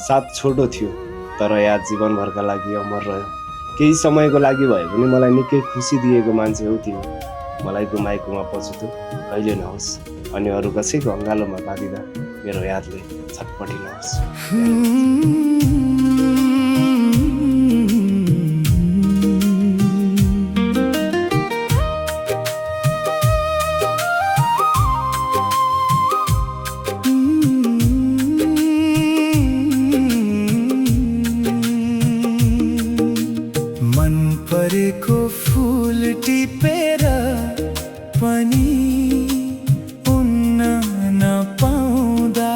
साथ छोटो थियो तर याद जीवनभरका लागि अमर रह्यो। केही समयको लागि भए पनि मलाई निकै खुसी दिएको मान्छे हो तिमी। मलाई गुमाएकोमा पछुतो कहिले नहोस्, अनि अरू कसैको अँगालोमा बाँधिँदा मेरो यादले छटपटिनुहोस्। मन परेको फूल टिपेर पनि उन्न नपाउँदा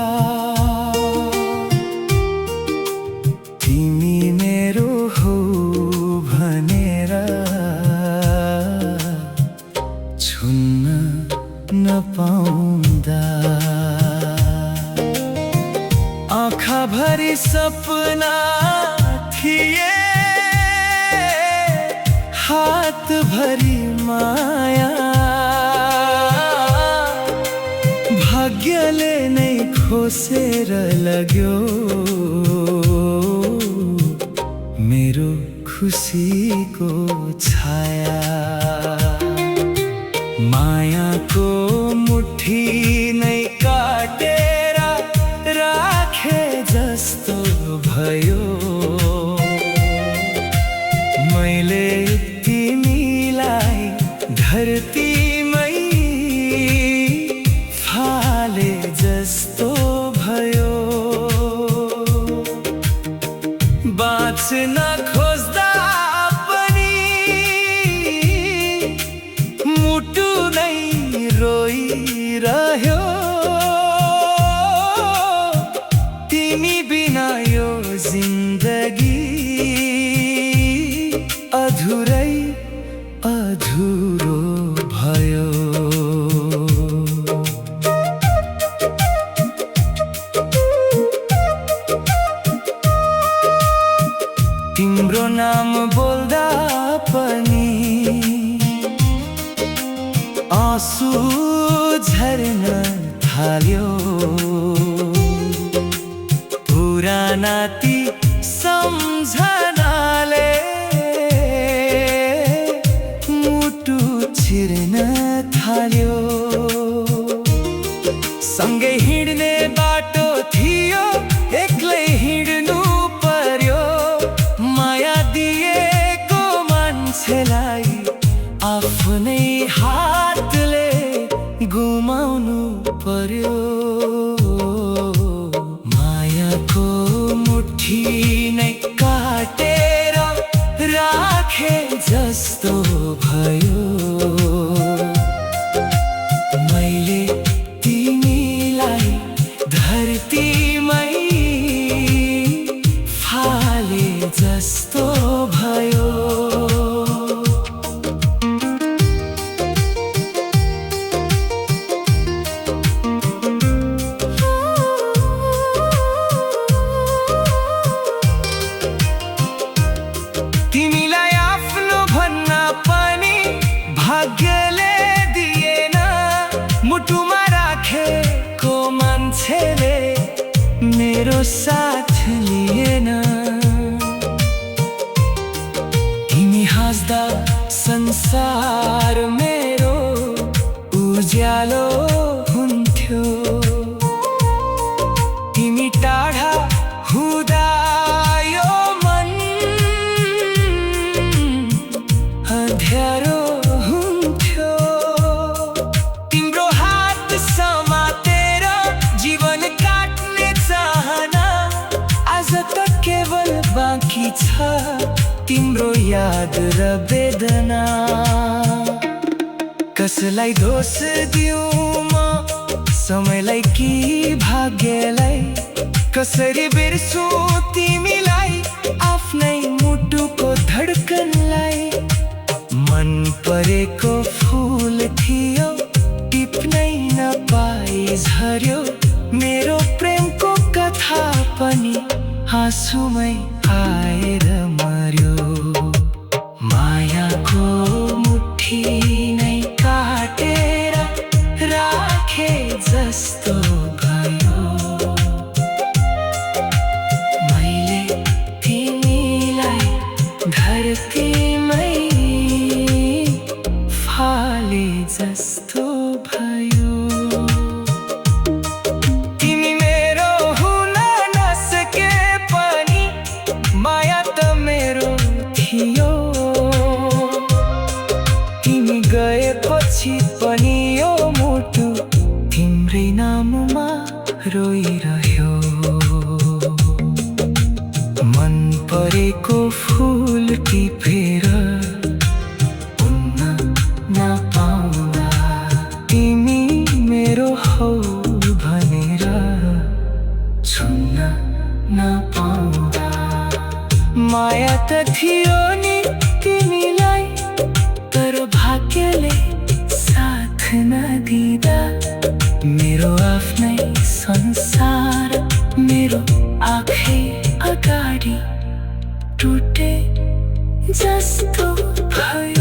तिमी मेरो हो भनेर छुन्न नपाउँदा आँखाभरि सपना थिए, हात भरी माया, भाग्यले नै खोसेर लग्यो मेरो खुसीको छाया। मायाको मुट्ठी नै काटेर राखे जस्तो भयो मैले तिमीलाई धरतीमै फाले जस्तो भयो। बाँच्न खोज्दा पनि मुटु नै रोइरह्यो, तिमी बिना यो जिन्दगी अधुरै अधुरो भयो। तिम्रो नाम बोल्दा पनि आँसु झर्न थाल्यो, पुराना ती सम्झनाले मुटु छिर्न थाल्यो। सँगै हिँड्ने बाटो थियो, एक्लै हिँड्नु पर्यो, माया दिएको मान्छेलाई आफ्नै हातले गुमाउनु पर्यो। मायाको मुट्ठी नै काटेर राखे जस्तो भयो मैले तिमीलाई धरतीमै फाले जस्तो भयो। तिमीलाई आफ्नो भन्न पनि भाग्यले दिएन, मुटुमा राखेको मान्छेले मेरो साथ लिएन। तिमी हाँस्दा संसार मेरो उज्यालो हुन्थ्यो, तिमी टाढा हुँदा यो मन अँध्यारो हुन्थ्यो। तिम्रो हात समातेर जीवन काट्ने चाहना आज त केवल बाँकी छ तिम्रो याद र वेदना। कसलाई दोष दिउँ म, समयलाई कि भाग्यलाई? कसरी बिर्सु तिमीलाई, आफ्नै मुटुको धड्कनलाई? मन परेको फूल थियो, टिप्नै नपाई झर्यो, मेरो प्रेमको कथा पनि आँसुमै आएर मर्यो। मायाको मुट्ठी नै काटेर राखे जस्तो भयो नपाउँदा माया त थियो नि तिमीलाई, तर भाग्यले साथ नदिँदा मेरो आफ्नै संसार मेरो आँखै अगाडि टुटे जस्तो भयो।